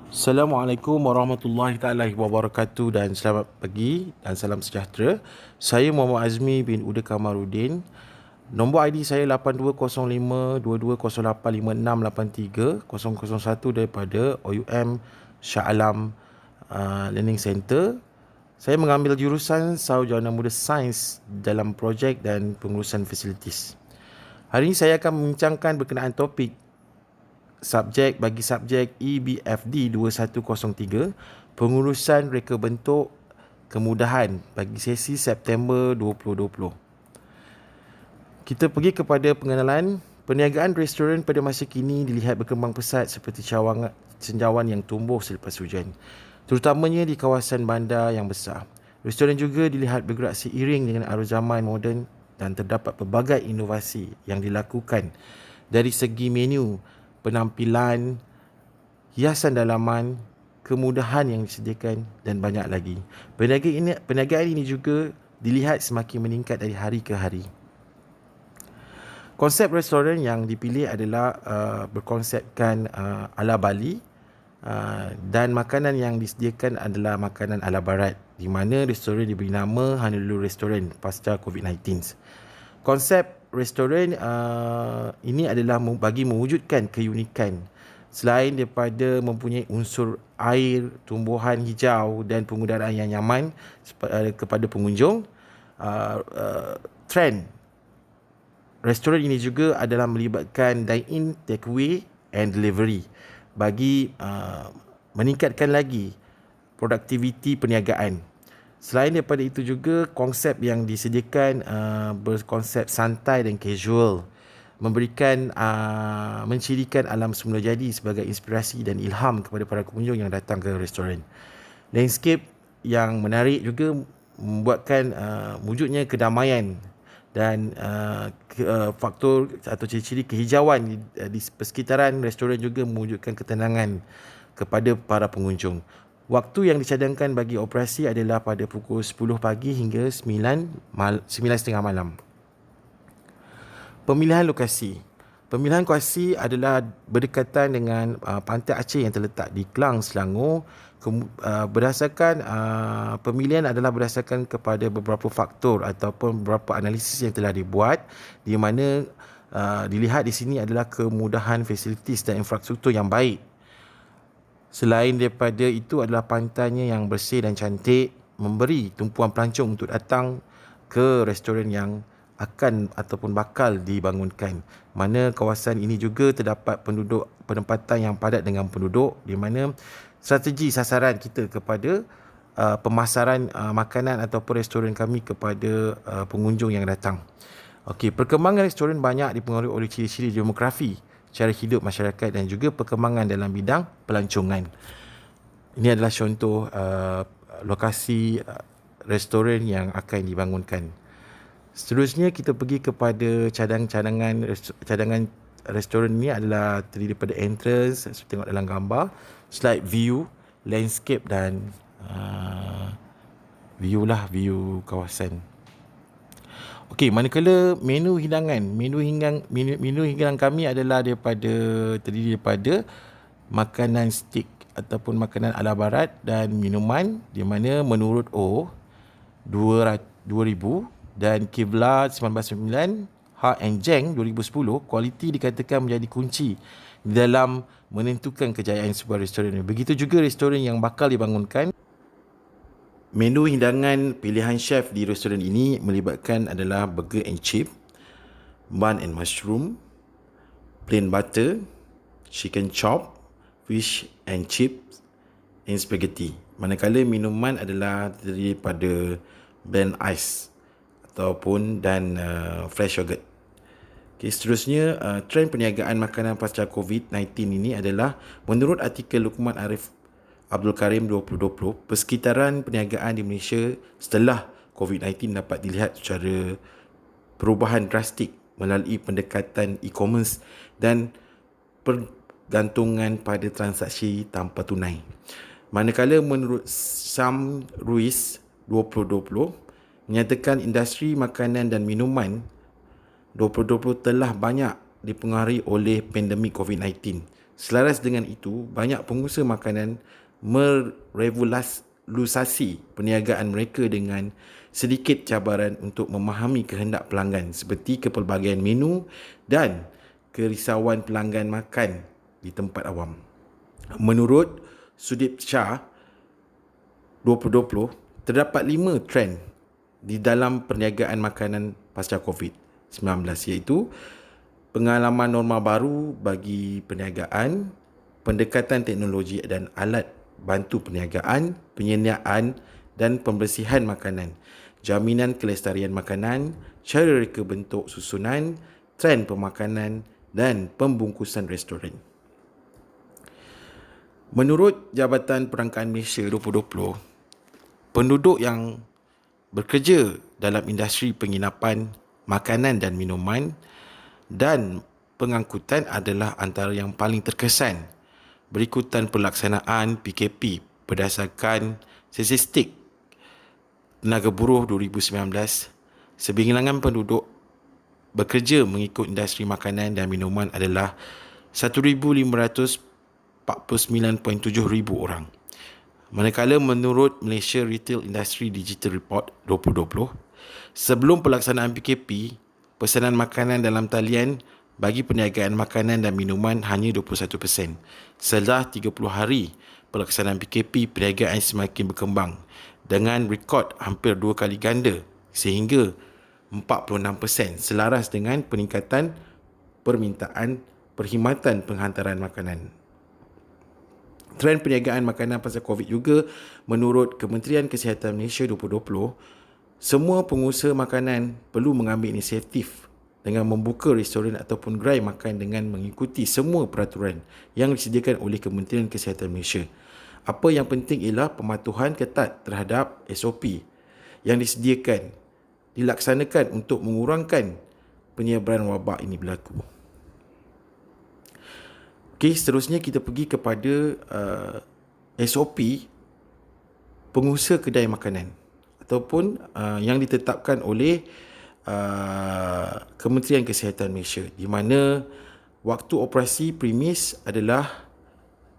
Assalamualaikum warahmatullahi taala wabarakatuh dan selamat pagi dan salam sejahtera. Saya Muhammad Azmi bin Uda Kamaruddin. Nombor ID saya 820522085683 daripada OUM Shah Alam Learning Center. Saya mengambil jurusan Sarjana Muda Sains dalam projek dan pengurusan fasilitis. Hari ini saya akan membincangkan berkenaan topik bagi subjek EBFD 2103, pengurusan reka bentuk kemudahan bagi sesi September 2020. Kita pergi kepada pengenalan. Perniagaan restoran pada masa kini dilihat berkembang pesat seperti cendawan yang tumbuh selepas hujan, terutamanya di kawasan bandar yang besar. Restoran juga dilihat bergerak seiring dengan arus zaman moden dan terdapat pelbagai inovasi yang dilakukan dari segi menu, penampilan, hiasan dalaman, kemudahan yang disediakan dan banyak lagi. Perniagaan ini juga dilihat semakin meningkat dari hari ke hari. Konsep restoran yang dipilih adalah berkonsepkan ala Bali, dan makanan yang disediakan adalah makanan ala Barat, di mana restoran diberi nama Honolulu Restaurant pasca COVID-19. Konsep restoran ini adalah bagi mewujudkan keunikan. Selain daripada mempunyai unsur air, tumbuhan hijau dan pengudaraan yang nyaman kepada pengunjung, trend restoran ini juga adalah melibatkan dine-in, takeaway and delivery bagi meningkatkan lagi produktiviti perniagaan. Selain daripada itu juga, konsep yang disediakan berkonsep santai dan casual, mencirikan alam semula jadi sebagai inspirasi dan ilham kepada para pengunjung yang datang ke restoran. Landscape yang menarik juga membuatkan wujudnya kedamaian dan faktor atau ciri-ciri kehijauan di persekitaran restoran juga mewujudkan ketenangan kepada para pengunjung. Waktu yang dicadangkan bagi operasi adalah pada pukul 10 pagi hingga 9.30 malam. Pemilihan lokasi. Pemilihan lokasi adalah berdekatan dengan Pantai Aceh yang terletak di Klang, Selangor. Berdasarkan pemilihan adalah berdasarkan kepada beberapa faktor ataupun beberapa analisis yang telah dibuat, di mana dilihat di sini adalah kemudahan fasilitis dan infrastruktur yang baik. Selain daripada itu adalah pantainya yang bersih dan cantik, memberi tumpuan pelancong untuk datang ke restoran yang akan ataupun bakal dibangunkan. Mana kawasan ini juga terdapat penempatan yang padat dengan penduduk, di mana strategi sasaran kita kepada pemasaran makanan ataupun restoran kami kepada pengunjung yang datang. Okey, perkembangan restoran banyak dipengaruhi oleh ciri-ciri demografi, cara hidup masyarakat dan juga perkembangan dalam bidang pelancongan. Ini adalah contoh lokasi restoran yang akan dibangunkan. Seterusnya kita pergi kepada cadangan restoran ini adalah terdiri daripada entrance, seperti tengok dalam gambar, slide view, landscape dan view kawasan. Okey, manakala menu hidangan kami adalah terdiri daripada makanan steak ataupun makanan ala Barat dan minuman, di mana menurut O 2000 dan Kiblat 1999, Ha and Jeng 2010, kualiti dikatakan menjadi kunci dalam menentukan kejayaan sebuah restoran. Begitu juga restoran yang bakal dibangunkan. Menu hidangan pilihan chef di restoran ini melibatkan adalah burger and chip, bun and mushroom, plain butter, chicken chop, fish and chips and spaghetti. Manakala minuman adalah terdiri daripada blend ice ataupun fresh yogurt. Okay, seterusnya, trend perniagaan makanan pasca COVID-19 ini adalah menurut artikel Luqman Arif Abdul Karim 2020, persekitaran perniagaan di Malaysia setelah COVID-19 dapat dilihat secara perubahan drastik melalui pendekatan e-commerce dan pergantungan pada transaksi tanpa tunai. Manakala menurut Sam Ruiz 2020 menyatakan industri makanan dan minuman 2020 telah banyak dipengaruhi oleh pandemik COVID-19 Selaras dengan itu, banyak pengusaha makanan merevolusi perniagaan mereka dengan sedikit cabaran untuk memahami kehendak pelanggan seperti kepelbagaian menu dan kerisauan pelanggan makan di tempat awam. Menurut Sudip Shah 2020, terdapat 5 trend di dalam perniagaan makanan pasca COVID-19 iaitu pengalaman normal baru bagi perniagaan, pendekatan teknologi dan alat bantu perniagaan, penyediaan dan pembersihan makanan, jaminan kelestarian makanan, cara reka bentuk susunan, trend pemakanan dan pembungkusan restoran. Menurut Jabatan Perangkaan Malaysia 2020, penduduk yang bekerja dalam industri penginapan, makanan dan minuman dan pengangkutan adalah antara yang paling terkesan berikutan pelaksanaan PKP berdasarkan statistik Tenaga Buruh 2019. Sebilangan penduduk bekerja mengikut industri makanan dan minuman adalah 1,549.7 ribu orang. Manakala menurut Malaysia Retail Industry Digital Report 2020, sebelum pelaksanaan PKP, pesanan makanan dalam talian bagi perniagaan makanan dan minuman hanya 21%. Setelah 30 hari pelaksanaan PKP, perniagaan semakin berkembang dengan rekod hampir 2 kali ganda sehingga 46%, selaras dengan peningkatan permintaan perkhidmatan penghantaran makanan. Trend perniagaan makanan pasal COVID juga menurut Kementerian Kesihatan Malaysia 2020, semua pengusaha makanan perlu mengambil inisiatif dengan membuka restoran ataupun gerai makan dengan mengikuti semua peraturan yang disediakan oleh Kementerian Kesihatan Malaysia. Apa yang penting ialah pematuhan ketat terhadap SOP yang disediakan dilaksanakan untuk mengurangkan penyebaran wabak ini berlaku. Okey, seterusnya kita pergi kepada SOP pengusaha kedai makanan ataupun yang ditetapkan oleh Kementerian Kesihatan Malaysia, di mana waktu operasi premis adalah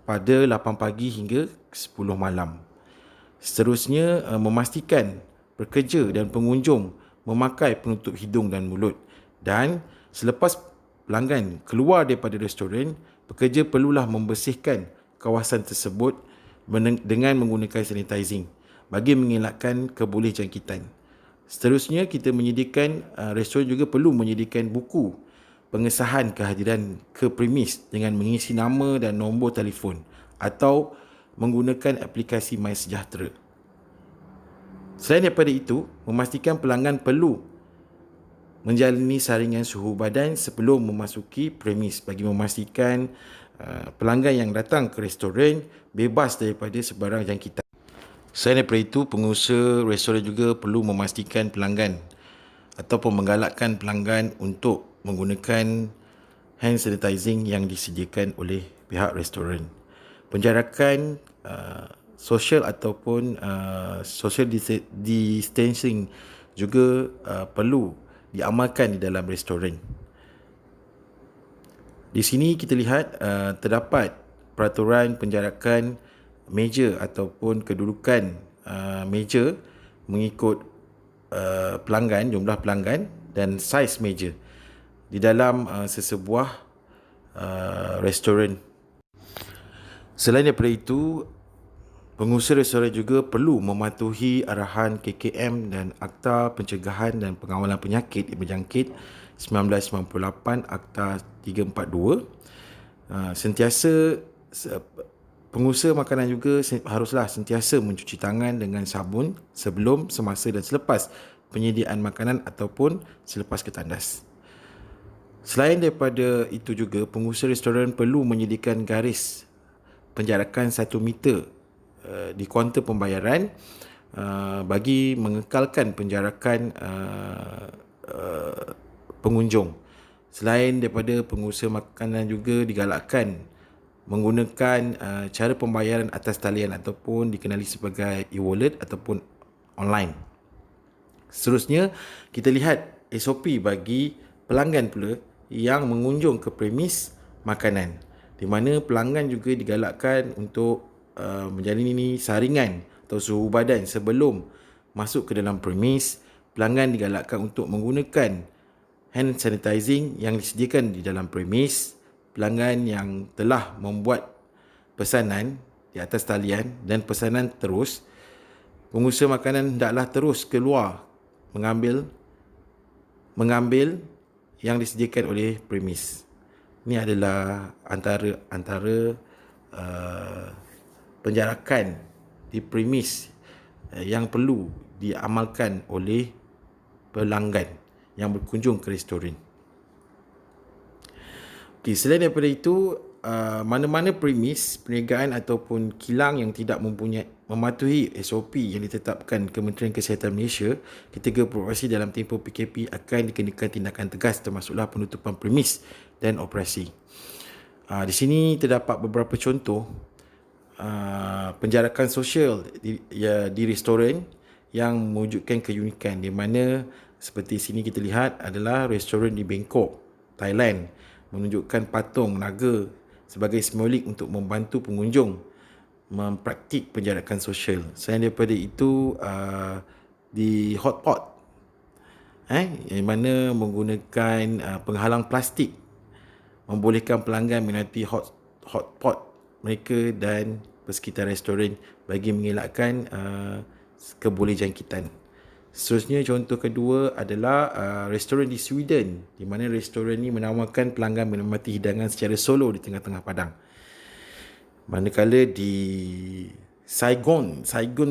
pada 8 pagi hingga 10 malam. Seterusnya, memastikan pekerja dan pengunjung memakai penutup hidung dan mulut, dan selepas pelanggan keluar daripada restoran, pekerja perlulah membersihkan kawasan tersebut dengan menggunakan sanitizing bagi mengelakkan kebolehjangkitan. Seterusnya, kita menyediakan, restoran juga perlu menyediakan buku pengesahan kehadiran ke premis dengan mengisi nama dan nombor telefon atau menggunakan aplikasi MySejahtera. Selain daripada itu, memastikan pelanggan perlu menjalani saringan suhu badan sebelum memasuki premis bagi memastikan pelanggan yang datang ke restoran bebas daripada sebarang jangkitan. Selain daripada itu, pengusaha restoran juga perlu memastikan pelanggan ataupun menggalakkan pelanggan untuk menggunakan hand sanitizing yang disediakan oleh pihak restoran. Penjarakan social ataupun social distancing juga perlu diamalkan di dalam restoran. Di sini kita lihat terdapat peraturan penjarakan meja ataupun kedudukan meja mengikut pelanggan, jumlah pelanggan dan saiz meja di dalam sesebuah restoran. Selain daripada itu, pengusaha restoran juga perlu mematuhi arahan KKM dan Akta Pencegahan dan Pengawalan Penyakit yang berjangkit 1998, Akta 342. Pengusaha makanan juga haruslah sentiasa mencuci tangan dengan sabun sebelum, semasa dan selepas penyediaan makanan ataupun selepas ketandas. Selain daripada itu juga, pengusaha restoran perlu menyediakan garis penjarakan 1 meter di kaunter pembayaran bagi mengekalkan penjarakan pengunjung. Selain daripada pengusaha makanan juga digalakkan menggunakan cara pembayaran atas talian ataupun dikenali sebagai e-wallet ataupun online. Seterusnya, kita lihat SOP bagi pelanggan pula yang mengunjung ke premis makanan. di mana pelanggan juga digalakkan untuk menjalani saringan atau suhu badan sebelum masuk ke dalam premis. Pelanggan digalakkan untuk menggunakan hand sanitizing yang disediakan di dalam premis. Pelanggan yang telah membuat pesanan di atas talian dan pesanan terus, pengusaha makanan hendaklah terus keluar mengambil yang disediakan oleh premis. Ini adalah antara penjarakan di premis yang perlu diamalkan oleh pelanggan yang berkunjung ke restoran. Okey, selain daripada itu, mana-mana premis, perniagaan ataupun kilang yang tidak mematuhi SOP yang ditetapkan Kementerian Kesihatan Malaysia ketika beroperasi dalam tempoh PKP akan dikenakan tindakan tegas, termasuklah penutupan premis dan operasi. Di sini terdapat beberapa contoh penjarakan sosial di restoran yang mewujudkan keunikan, di mana seperti sini kita lihat adalah restoran di Bangkok, Thailand, menunjukkan patung naga sebagai simbolik untuk membantu pengunjung mempraktik penjarakan sosial. Selain daripada itu, di hotpot yang mana menggunakan penghalang plastik membolehkan pelanggan menikmati hotpot mereka dan persekitar restoran bagi mengelakkan kebolehjangkitan. Seterusnya, contoh kedua adalah restoran di Sweden, di mana restoran ini menawarkan pelanggan menikmati hidangan secara solo di tengah-tengah padang. Manakala di Saigon,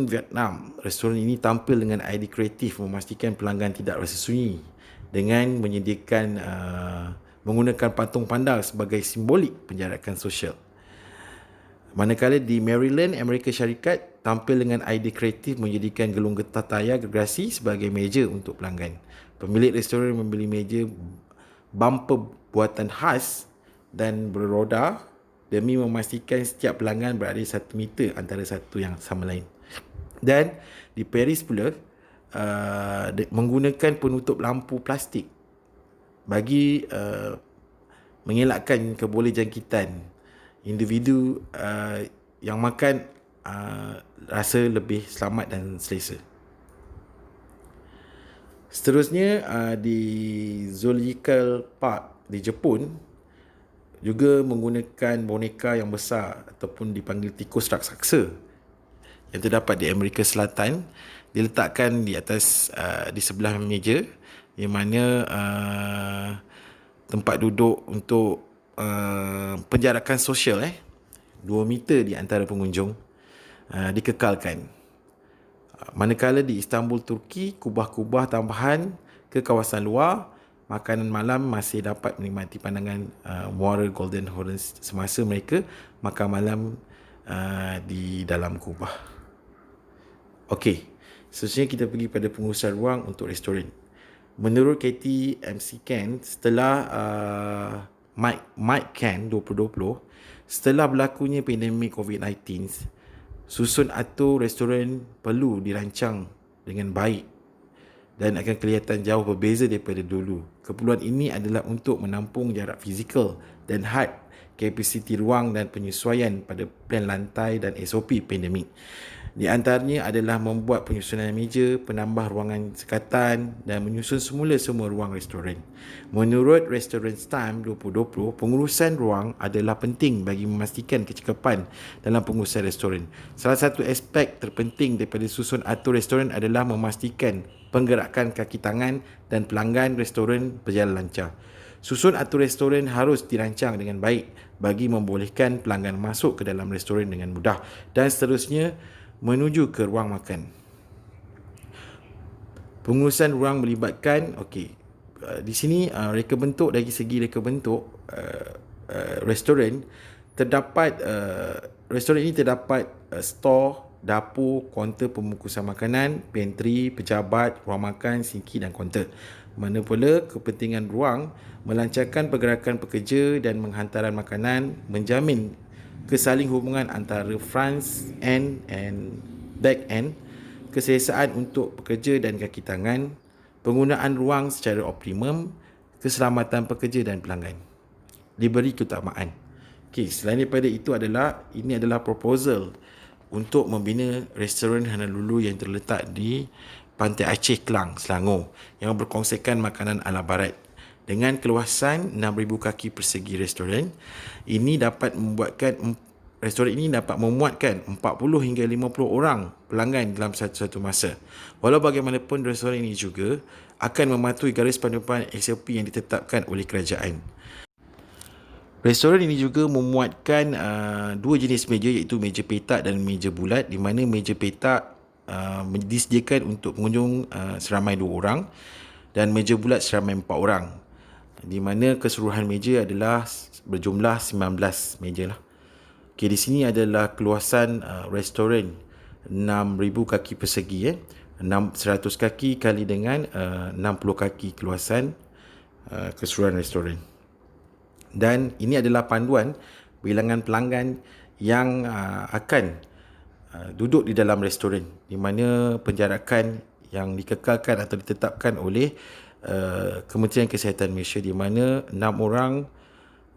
Vietnam, restoran ini tampil dengan idea kreatif memastikan pelanggan tidak rasa sunyi dengan menyediakan menggunakan patung panda sebagai simbolik penjarakan sosial. Manakala di Maryland, Amerika Syarikat, tampil dengan idea kreatif menjadikan gelung getah tayar gergasi sebagai meja untuk pelanggan. Pemilik restoran membeli meja bumper buatan khas dan beroda demi memastikan setiap pelanggan berada 1 meter antara satu yang sama lain. Dan di Paris pula, menggunakan penutup lampu plastik bagi mengelakkan kebolehjangkitan. Individu yang makan rasa lebih selamat dan selesa. Seterusnya, di Zoological Park di Jepun juga menggunakan boneka yang besar ataupun dipanggil tikus raksasa yang terdapat di Amerika Selatan, diletakkan di atas di sebelah meja, di mana tempat duduk untuk penjarakan sosial 2 meter di antara pengunjung dikekalkan. Manakala di Istanbul, Turki, kubah-kubah tambahan ke kawasan luar, makanan malam masih dapat menikmati pandangan muara Golden Horns semasa mereka makan malam di dalam kubah. Okey, seterusnya kita pergi pada pengurusan ruang untuk restoran. Menurut Katie MC Ken, setelah Mike Ken 2020, setelah berlakunya pandemik COVID-19, susun atur restoran perlu dirancang dengan baik dan akan kelihatan jauh berbeza daripada dulu. Keperluan ini adalah untuk menampung jarak fizikal dan had kapasiti ruang dan penyesuaian pada plan lantai dan SOP pandemik. Di antaranya adalah membuat penyusunan meja, penambah ruangan sekatan dan menyusun semula semua ruang restoran. Menurut Restaurants Time 2020, pengurusan ruang adalah penting bagi memastikan kecekapan dalam pengurusan restoran. Salah satu aspek terpenting daripada susun atur restoran adalah memastikan penggerakan kaki tangan dan pelanggan restoran berjalan lancar. Susun atur restoran harus dirancang dengan baik bagi membolehkan pelanggan masuk ke dalam restoran dengan mudah, dan seterusnya menuju ke ruang makan. Pengurusan ruang melibatkan, di sini reka bentuk, dari segi reka bentuk restoran terdapat restoran ini terdapat store, dapur, kaunter pembungkusan makanan, pantry, pejabat, ruang makan, sinki dan kaunter. Mana pula kepentingan ruang melancarkan pergerakan pekerja dan menghantaran makanan, menjamin kesaling hubungan antara front end and back end, keselesaan untuk pekerja dan kaki tangan, penggunaan ruang secara optimum, keselamatan pekerja dan pelanggan diberi keutamaan. Okey, selain daripada itu ini adalah proposal untuk membina restoran Honolulu yang terletak di Pantai Aceh Klang, Selangor yang berkongsikan makanan ala barat. Dengan keluasan 6,000 kaki persegi restoran, restoran ini dapat memuatkan 40 hingga 50 orang pelanggan dalam satu masa. Walau bagaimanapun, restoran ini juga akan mematuhi garis panduan SOP yang ditetapkan oleh kerajaan. Restoran ini juga memuatkan dua jenis meja, iaitu meja petak dan meja bulat, di mana meja petak disediakan untuk pengunjung seramai 2 orang dan meja bulat seramai 4 orang, di mana keseluruhan meja adalah berjumlah 19 meja lah. Okay, di sini adalah keluasan restoran 6,000 kaki persegi, 100 kaki kali dengan 60 kaki keluasan keseluruhan restoran. Dan ini adalah panduan bilangan pelanggan yang akan duduk di dalam restoran, di mana penjarakan yang dikekalkan atau ditetapkan oleh Kementerian Kesihatan Malaysia, di mana 6 orang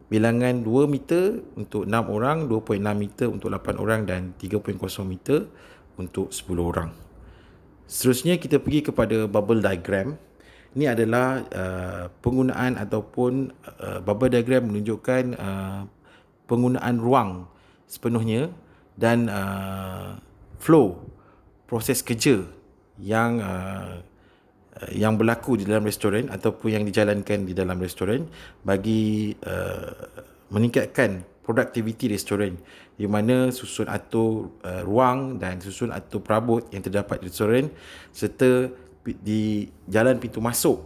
bilangan 2 meter untuk 6 orang, 2.6 meter untuk 8 orang dan 3.0 meter untuk 10 orang. Seterusnya kita pergi kepada bubble diagram. Ini adalah penggunaan ataupun bubble diagram menunjukkan penggunaan ruang sepenuhnya dan flow proses kerja yang berlaku di dalam restoran ataupun yang dijalankan di dalam restoran bagi meningkatkan produktiviti restoran, di mana susun atur ruang dan susun atur perabot yang terdapat di restoran serta di jalan pintu masuk.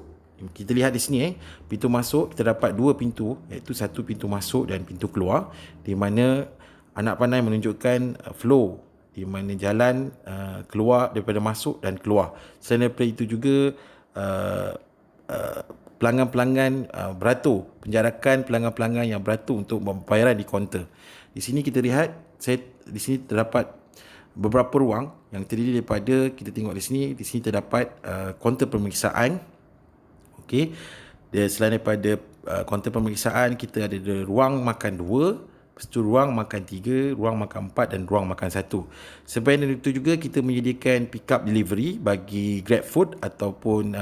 Kita lihat di sini pintu masuk kita dapat 2 pintu, iaitu satu pintu masuk dan pintu keluar, di mana anak panai menunjukkan flow di mana jalan keluar daripada masuk dan keluar. Selain daripada itu juga pelanggan-pelanggan beratur, penjarakan pelanggan-pelanggan yang beratur untuk pembayaran di kaunter. Di sini kita lihat, di sini terdapat beberapa ruang yang terdiri daripada, kita tengok di sini terdapat kaunter pemeriksaan. Okey. Dan selain daripada kaunter pemeriksaan, kita ada ruang makan 2, lepas tu ruang makan 3, ruang makan 4 dan ruang makan 1. Selain itu juga kita menyediakan pick up delivery bagi GrabFood ataupun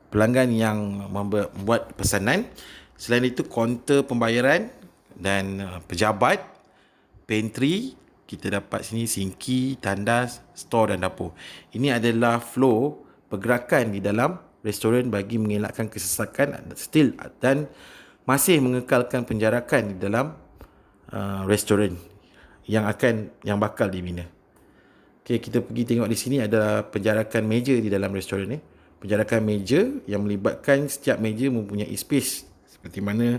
pelanggan yang membuat pesanan. Selain itu kaunter pembayaran dan pejabat, pantry, kita dapat sini sinki, tandas, store dan dapur. Ini adalah flow pergerakan di dalam restoran bagi mengelakkan kesesakan dan masih mengekalkan penjarakan di dalam restoran yang bakal dibina. Okey, kita pergi tengok di sini ada penjarakan meja di dalam restoran ni. Penjarakan meja yang melibatkan setiap meja mempunyai space, seperti mana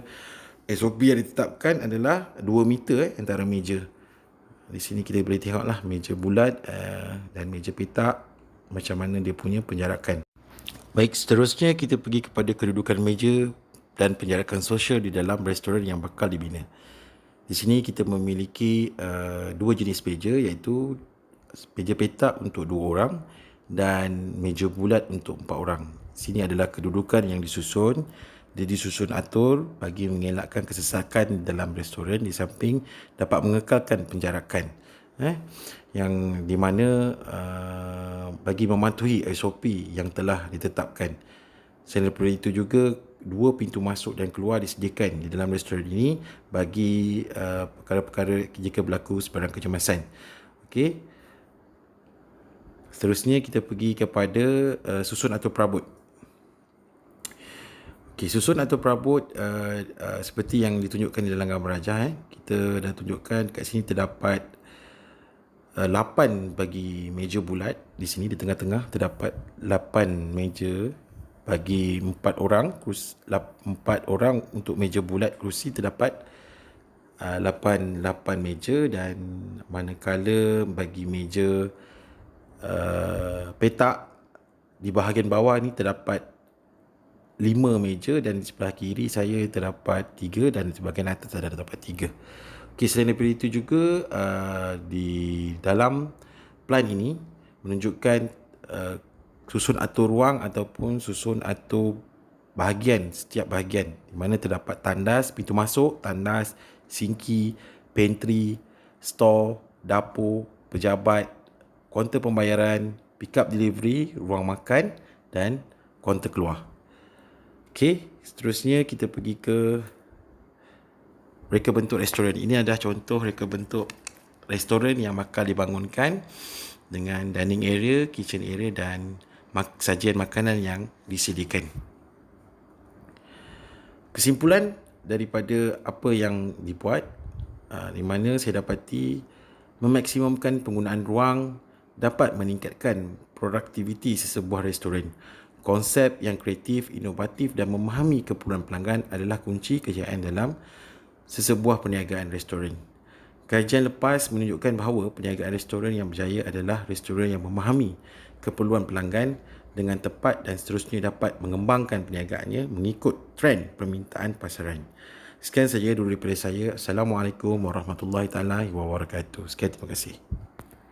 SOP yang ditetapkan adalah 2 meter antara meja. Di sini kita boleh tengoklah meja bulat dan meja petak, macam mana dia punya penjarakan. Baik, seterusnya kita pergi kepada kedudukan meja dan penjarakan sosial di dalam restoran yang bakal dibina. Di sini kita memiliki 2 jenis meja, iaitu meja petak untuk 2 orang dan meja bulat untuk 4 orang. Sini adalah kedudukan yang disusun. Dia disusun atur bagi mengelakkan kesesakan dalam restoran, di samping dapat mengekalkan penjarakan yang di mana bagi mematuhi SOP yang telah ditetapkan. Selain daripada itu juga 2 pintu masuk dan keluar disediakan di dalam restoran ini bagi perkara-perkara jika berlaku sebarang kecemasan. Okey. Seterusnya kita pergi kepada susun atur perabot. Okay, susun atau perabot seperti yang ditunjukkan di dalam gambar rajah. Kita dah tunjukkan kat sini terdapat 8 bagi meja bulat. Di sini di tengah-tengah terdapat 8 meja bagi 4 orang. 4 orang untuk meja bulat kerusi terdapat 8 meja, dan manakala bagi meja petak di bahagian bawah ni terdapat 5 meja, dan di sebelah kiri saya terdapat 3 dan di bahagian atas ada terdapat 3. Okey, selain daripada itu juga di dalam plan ini menunjukkan susun atur ruang ataupun susun atur setiap bahagian di mana terdapat tandas, pintu masuk, tandas, sinki, pantry, store, dapur, pejabat, kaunter pembayaran, pick up delivery, ruang makan dan kaunter keluar. Okey, seterusnya kita pergi ke reka bentuk restoran. Ini adalah contoh reka bentuk restoran yang bakal dibangunkan dengan dining area, kitchen area dan sajian makanan yang disediakan. Kesimpulan daripada apa yang dibuat, di mana saya dapati memaksimumkan penggunaan ruang dapat meningkatkan produktiviti sesebuah restoran. Konsep yang kreatif, inovatif dan memahami keperluan pelanggan adalah kunci kejayaan dalam sesebuah perniagaan restoran. Kajian lepas menunjukkan bahawa perniagaan restoran yang berjaya adalah restoran yang memahami keperluan pelanggan dengan tepat dan seterusnya dapat mengembangkan perniagaannya mengikut trend permintaan pasaran. Sekian saja dulu daripada saya. Assalamualaikum warahmatullahi taala wabarakatuh. Sekian, terima kasih.